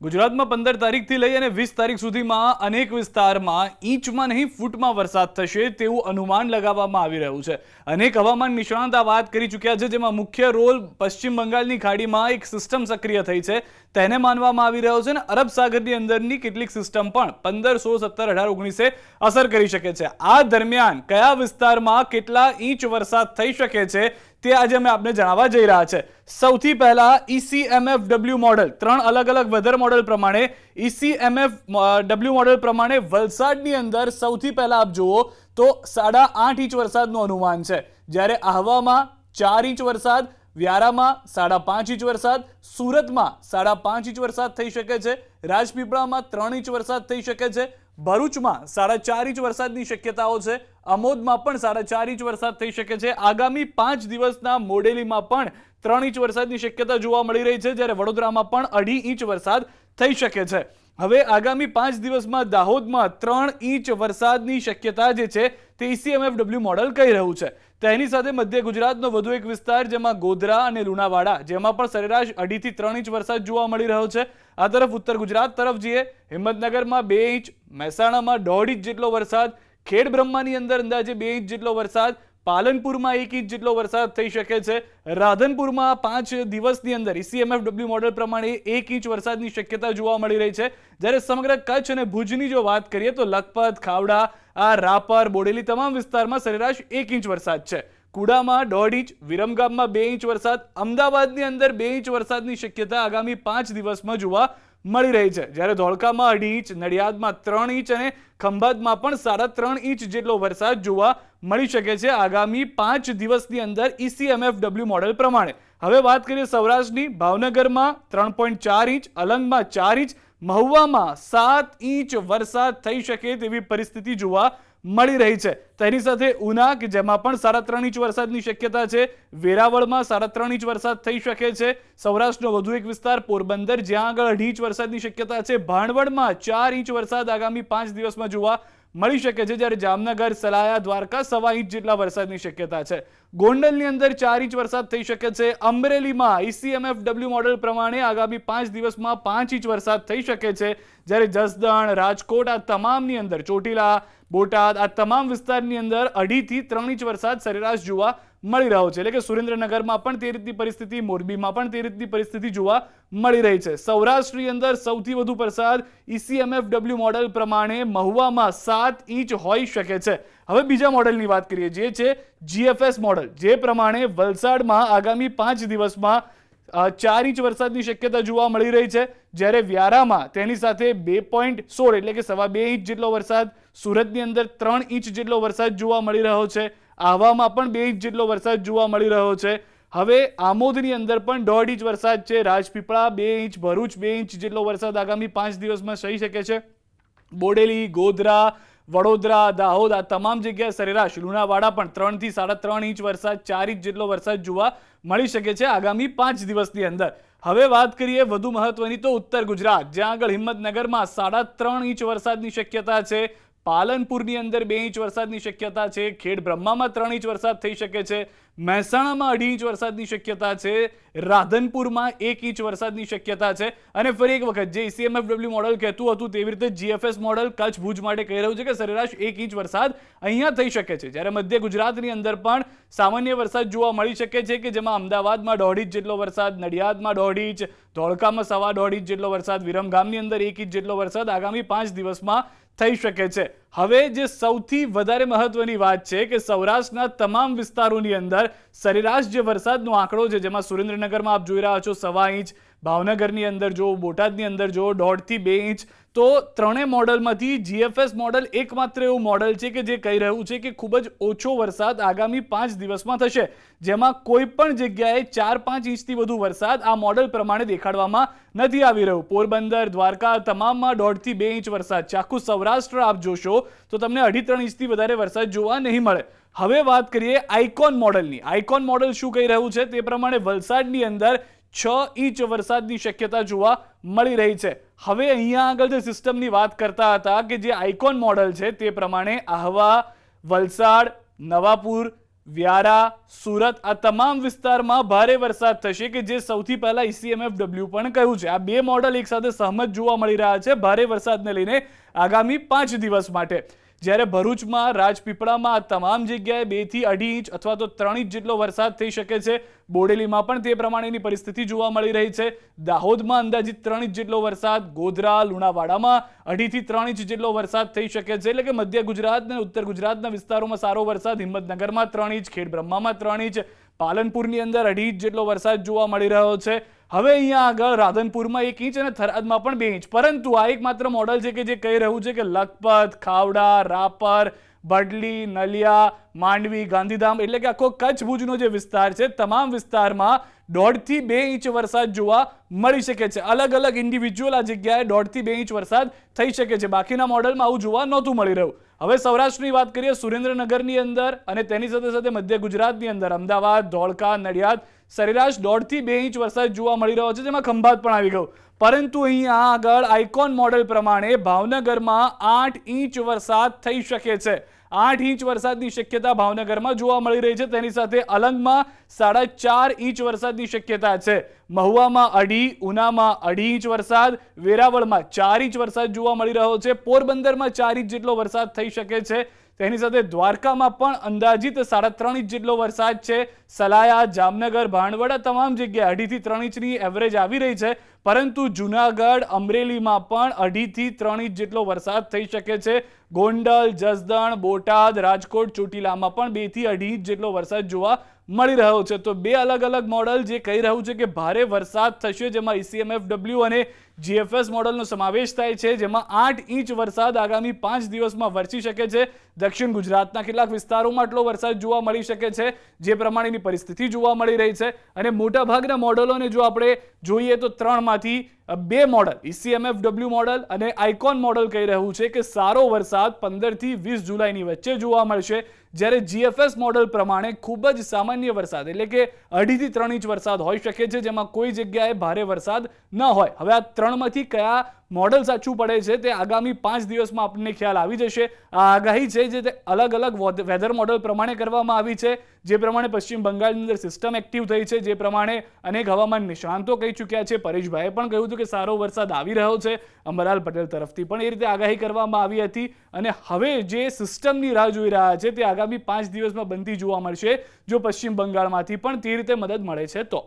ગુજરાતમાં 15 તારીખથી લઈ અને 20 તારીખ સુધીમાં અનેક વિસ્તારમાં ઇંચમાં નહીં ફૂટમાં વરસાદ થશે તેવું અનુમાન લગાવવામાં આવી રહ્યું છે. અનેક હવામાન નિષ્ણાત આ વાત કરી ચૂક્યા છે, જેમાં મુખ્ય રોલ પશ્ચિમ બંગાળની ખાડીમાં એક સિસ્ટમ સક્રિય થઈ છે તેને માનવામાં આવી રહ્યો છે અને અરબ સાગરની અંદરની કેટલીક સિસ્ટમ પણ 15, 16, 17, 18, 19 અસર કરી શકે છે. આ દરમિયાન કયા વિસ્તારમાં કેટલા ઇંચ વરસાદ થઈ શકે છે તે આજે અમે આપને જણાવવા જઈ રહ્યા છે. સૌથી પહેલા ECMFW મોડેલ, 3 અલગ અલગ વેધર મોડેલ પ્રમાણે ECMFW મોડેલ પ્રમાણે વલસાડની અંદર સૌથી પહેલા આપ જુઓ તો 8.5 ઇંચ વરસાદનું અનુમાન છે, જ્યારે આહવામાં 4 ઇંચ વરસાદ, વ્યારામાં 5.5 ઇંચ વરસાદ, સુરતમાં 5.5 ઇંચ વરસાદ થઈ શકે છે, રાજપીપળામાં 3 ઇંચ વરસાદ થઈ શકે છે, ભરૂચમાં 4.5 ઇંચ વરસાદની શક્યતાઓ છે, અમોદમાં પણ 4.5 ઇંચ વરસાદ થઈ શકે છે. આગામી 5 દિવસના મોડેલીમાં પણ 3 ઇંચ વરસાદની શક્યતા જોવા મળી રહી છે, જ્યારે વડોદરામાં પણ 2.5 ઇંચ વરસાદ થઈ શકે છે. હવે આગામી 5 દિવસમાં દાહોદમાં 3 ઇંચ વરસાદની શક્યતા જે છે તે ECMFW મોડેલ કહી રહ્યું છે. તેની સાથે મધ્ય ગુજરાતનો વધુ એક વિસ્તાર જેમાં ગોધરા અને લુણાવાડા, જેમાં પણ સરેરાશ 2.5 થી 3 ઇંચ વરસાદ જોવા મળી રહ્યો છે. આ તરફ ઉત્તર ગુજરાત તરફ જઈએ, હિંમતનગરમાં 2 ઇંચ, મહેસાણામાં 1.5 ઇંચ જેટલો વરસાદ, ખેડ બ્રહ્માની અંદર અંદાજે 2 ઇંચ જેટલો વરસાદ, પાલનપુરમાં 1 ઇંચ જેટલો વરસાદ થઈ શકે છે. રાધનપુરમાં 5 દિવસની અંદર ECMFW મોડેલ પ્રમાણે 1 ઇંચ વરસાદની શક્યતા જોવા મળી રહી છે. જ્યારે સમગ્ર કચ્છ અને ભુજની જો વાત કરીએ તો લખપત, ખાવડા, રાપર, બોડેલી તમામ વિસ્તારમાં સરેરાશ 1 ઇંચ વરસાદ છે. કુડામાં 1.5 ઇંચ, વિરમગામમાં 2 ઇંચ વરસાદ, અમદાવાદની અંદર 2 ઇંચ વરસાદની શક્યતા આગામી 5 દિવસમાં જોવા મળી રહી છે. જ્યારે ધોળકામાં 2.5 ઇંચ, નડિયાદમાં 3 ઇંચ અને ખંભાતમાં પણ 3.5 ઇંચ જેટલો વરસાદ જોવા મળી શકે છે આગામી 5 દિવસની અંદર ECMFW મોડેલ પ્રમાણે. હવે વાત કરીએ સૌરાષ્ટ્રની, ભાવનગરમાં 3.4 ઇંચ, અલંગમાં 4 ઇંચ, મહુવામાં 7 ઇંચ વરસાદ થઈ શકે તેવી પરિસ્થિતિ જોવા મળી રહી છે. તેની સાથે ઉના કે જેમાં પણ 3.5 ઇંચ વરસાદની શક્યતા છે, વેરાવળમાં 3.5 ઇંચ વરસાદ થઈ શકે છે. સૌરાષ્ટ્રનો વધુ એક વિસ્તાર પોરબંદર, જ્યાં આગળ 2.5 ઇંચ વરસાદની શક્યતા છે. ભાણવડમાં 4 ઇંચ વરસાદ આગામી 5 દિવસમાં જોવા મળી શકે છે, જ્યારે જામનગર, સલાયા, દ્વારકા 1.25 ઇંચ જેટલા વરસાદની શક્યતા છે. ગોંડલની અંદર 4 ઇંચ વરસાદ થઈ શકે છે. અમરેલીમાં ECMFW મોડેલ પ્રમાણે આગામી 5 દિવસમાં 5 ઇંચ વરસાદ થઈ શકે છે, જ્યારે જસદણ, રાજકોટ આ તમામની અંદર, ચોટીલા, બોટાદ આ તમામ વિસ્તારની અંદર 2.5 થી 3 ઇંચ વરસાદ સરેરાશ જોવા મળી રહ્યો છે. એટલે કે સુરેન્દ્રનગરમાં પણ તે રીતની પરિસ્થિતિ, મોરબીમાં પણ તે રીતની પરિસ્થિતિ જોવા મળી રહી છે. સૌરાષ્ટ્રની અંદર સૌથી વધુ વરસાદ ECMFW મોડેલ પ્રમાણે મહુવામાં 7 ઇંચ હોઈ શકે છે. હવે બીજા મોડેલની વાત કરીએ, જે છે GFS મોડેલ, જે પ્રમાણે વલસાડમાં આગામી 5 દિવસમાં 4 ઇંચ વરસાદની શક્યતા જોવા મળી રહી છે, જ્યારે વ્યારામાં તેની સાથે 2.16 એટલે કે 2.25 ઇંચ જેટલો વરસાદ, સુરતની અંદર 3 ઇંચ જેટલો વરસાદ જોવા મળી રહ્યો છે, આહવામાં પણ 2 ઇંચ જેટલો વરસાદ જોવા મળી રહ્યો છે. હવે આમોદની અંદર પણ 1.5 ઇંચ વરસાદ છે, રાજપીપળા 2 ઇંચ, ભરૂચ 2 ઇંચ જેટલો વરસાદ આગામી 5 દિવસમાં થઈ શકે છે. બોડેલી, ગોધરા, વડોદરા, દાહોદ આ તમામ જગ્યાએ સરેરાશ, લુણાવાડા પણ 3 થી 3.5 ઇંચ વરસાદ, 4 ઇંચ જેટલો વરસાદ જોવા મળી શકે છે આગામી 5 દિવસની અંદર. હવે વાત કરીએ વધુ મહત્વની તો ઉત્તર ગુજરાત, જ્યાં આગળ હિંમતનગરમાં 3.5 ઇંચ વરસાદની શક્યતા છે, પાલનપુરની અંદર 2 ઇંચ વરસાદની શક્યતા છે, ખેડ બ્રહ્મામાં 3 ઇંચ વરસાદ થઈ શકે છે, મહેસાણામાં 2.5 ઇંચ વરસાદની શક્યતા છે, રાધનપુરમાં 1 ઇંચ વરસાદની શક્યતા છે. અને ફરી એક વખત જે ECMFW મોડેલ કહેતું હતું તેવી રીતે GFS મોડેલ કચ્છ ભુજ માટે કહી રહ્યું છે કે સરેરાશ 1 ઇંચ વરસાદ અહીંયા થઈ શકે છે, જ્યારે મધ્ય ગુજરાતની અંદર પણ સામાન્ય વરસાદ જોવા મળી શકે છે, કે જેમાં અમદાવાદમાં 1.5 ઇંચ જેટલો વરસાદ, નડિયાદમાં 1.5 ઇંચ, ધોળકામાં 1.25 ઇંચ જેટલો વરસાદ, વિરમગામની અંદર 1 ઇંચ જેટલો વરસાદ આગામી 5 દિવસમાં થઈ શકે છે. હવે જે સૌથી વધારે મહત્વની વાત છે કે સૌરાષ્ટ્રના તમામ વિસ્તારોની અંદર સરેરાશ જે વરસાદનો આંકડો છે, જેમાં સુરેન્દ્રનગરમાં આપ જોઈ રહ્યા છો 1.25 ઇંચ, ભાવનગરની અંદર જો, બોટાદની અંદર જો 1.5 થી 2 ઇંચ, તો ત્રણેય મોડેલમાંથી GFS મોડેલ એકમાત્ર એવું મોડેલ છે કે જે કહી રહ્યું છે કે ખૂબ જ ઓછો વરસાદ આગામી 5 દિવસમાં થશે, જેમાં કોઈ પણ જગ્યાએ 4-5 ઇંચથી વધુ વરસાદ આ મોડેલ પ્રમાણે દેખાડવામાં નથી આવી રહ્યું. પોરબંદર, દ્વારકા તમામમાં 1.5 થી 2 ઇંચ વરસાદ છે. આખું સૌરાષ્ટ્ર આપ જોશો તો તમને 2.5-3 ઇંચથી વધારે વરસાદ જોવા નહીં મળે. હવે વાત કરીએ આઇકોન મોડેલની. આઇકોન મોડેલ શું કહી રહ્યું છે તે પ્રમાણે વલસાડની અંદર 6 ઇંચ વરસાદની શક્યતા જોવા મળી રહી છે. હવે અહીંયા આગળ જે સિસ્ટમની વાત કરતા હતા કે જે આઇકોન મોડેલ છે તે પ્રમાણે આહવા, વલસાડ, નવાપુર, વ્યારા, સુરત આ તમામ વિસ્તારમાં ભારે વરસાદ થશે કે જે સૌથી પહેલા ECMFW પણ કહ્યું છે. આ બે મોડલ એક સાથે સહમત જોવા મળી રહ્યા છે ભારે વરસાદને લઈને આગામી 5 દિવસ માટે. જ્યારે ભરૂચમાં, રાજપીપળામાં આ તમામ જગ્યાએ 2 થી 2.5 ઇંચ અથવા તો 3 ઇંચ જેટલો વરસાદ થઈ શકે છે. બોડેલીમાં પણ તે પ્રમાણેની પરિસ્થિતિ જોવા મળી રહી છે. દાહોદમાં અંદાજિત 3 ઇંચ જેટલો વરસાદ, ગોધરા, લુણાવાડામાં 2.5 થી 3 ઇંચ જેટલો વરસાદ થઈ શકે છે. એટલે કે મધ્ય ગુજરાત અને ઉત્તર ગુજરાતના વિસ્તારોમાં સારો વરસાદ, હિંમતનગરમાં 3 ઇંચ, ખેડબ્રહ્મામાં 3 ઇંચ, પાલનપુરની અંદર 2.5 ઇંચ જેટલો વરસાદ જોવા મળી રહ્યો છે. હવે અહીંયા આગળ રાધનપુરમાં 1 ઇંચ અને થરાદમાં પણ 2 ઇંચ. પરંતુ આ એકમાત્ર મોડલ છે કે જે કહી રહ્યું છે કે લખપત, ખાવડા, રાપર, બડલી, નલિયા, માંડવી, ગાંધીધામ એટલે કે આખો કચ્છ ભુજનો જે વિસ્તાર છે તમામ વિસ્તારમાં 1.5 થી 2 ઇંચ વરસાદ જોવા મળી શકે છે. અલગ અલગ ઇન્ડિવિજ્યુઅલ આ જગ્યાએ 1.5 થી 2 ઇંચ વરસાદ થઈ શકે છે. બાકીના મોડલમાં આવું જોવા નહોતું મળી રહ્યું. હવે સૌરાષ્ટ્રની વાત કરીએ, સુરેન્દ્રનગરની અંદર અને તેની સાથે સાથે મધ્ય ગુજરાતની અંદર અમદાવાદ, ધોળકા, નડિયાદ સરેરાશ 1.5 થી 2 ઇંચ વરસાદ જોવા મળી રહ્યો છે, જેમાં ખંભાત પણ આવી ગયું. પરંતુ અહીંયા આગળ આઇકોન મોડેલ પ્રમાણે ભાવનગરમાં 8 ઇંચ વરસાદ થઈ શકે છે. 8 ઇંચ વરસાદની શક્યતા ભાવનગરમાં જોવા મળી રહી છે. તેની સાથે અલંગમાં 4.5 ઇંચ વરસાદની શક્યતા છે. મહુવામાં 2.5, ઉનામાં 2.5 ઇંચ વરસાદ, વેરાવળમાં 4 ઇંચ વરસાદ જોવા મળી રહ્યો છે. પોરબંદરમાં 4 ઇંચ જેટલો વરસાદ થઈ શકે છે. તેની સાથે દ્વારકામાં પણ અંદાજિત 3.5 ઇંચ જેટલો વરસાદ છે. સલાયા, જામનગર, ભાણવડ તમામ જગ્યાએ 2.5 થી 3 ઇંચની એવરેજ આવી રહી છે. પરંતુ જુનાગઢ, અમરેલીમાં પણ 2.5 થી 3 ઇંચ જેટલો વરસાદ થઈ શકે છે. ગોંડલ, જસદણ, બોટાદ, રાજકોટ, ચોટીલામાં પણ 2 થી 2.5 ઇંચ જેટલો વરસાદ જોવા મળી રહ્યો છે. તો બે અલગ અલગ મોડલ જે કહી રહ્યું છે કે ભારે વરસાદ થશે, જેમાં ECMFW અને GFS મોડલનો સમાવેશ થાય છે, જેમાં 8 ઇંચ વરસાદ આગામી 5 દિવસમાં વરસી શકે છે. દક્ષિણ ગુજરાતના કેટલાક વિસ્તારોમાં આટલો વરસાદ જોવા મળી શકે છે, જે પ્રમાણેની પરિસ્થિતિ જોવા મળી રહી છે. અને મોટાભાગના મોડલોને જો આપણે જોઈએ તો 3માંથી 2 મોડલ, ECMFW મોડલ અને આઇકોન મોડલ કહી રહ્યું છે કે સારો વરસાદ 15 થી 20 જુલાઈની વચ્ચે જોવા મળશે. જ્યારે GFS મોડલ પ્રમાણે ખૂબ જ સામાન્ય વરસાદ એટલે કે 2.5 થી 3 ઇંચ વરસાદ હોઈ શકે છે, જેમાં કોઈ જગ્યાએ ભારે વરસાદ ન હોય. હવે આ 3માંથી કયા મોડલ સાચું પડે છે તે આગામી 5 દિવસમાં આપણને ખ્યાલ આવી જશે. આ આગાહી છે જે અલગ અલગ વેધર મોડલ પ્રમાણે કરવામાં આવી છે, જે પ્રમાણે પશ્ચિમ બંગાળની અંદર સિસ્ટમ એક્ટિવ થઈ છે, જે પ્રમાણે અનેક હવામાન નિષ્ણાંતો કહી ચૂક્યા છે. પરેશભાઈએ પણ કહ્યું હતું કે સારો વરસાદ આવી રહ્યો છે. અંબરલાલ પટેલ તરફથી પણ એ રીતે આગાહી કરવામાં આવી હતી. અને હવે જે સિસ્ટમની રાહ જોઈ રહ્યા છે તે આગામી 5 દિવસમાં બનતી જોવા મળશે, જો પશ્ચિમ બંગાળમાંથી પણ તે રીતે મદદ મળે છે તો.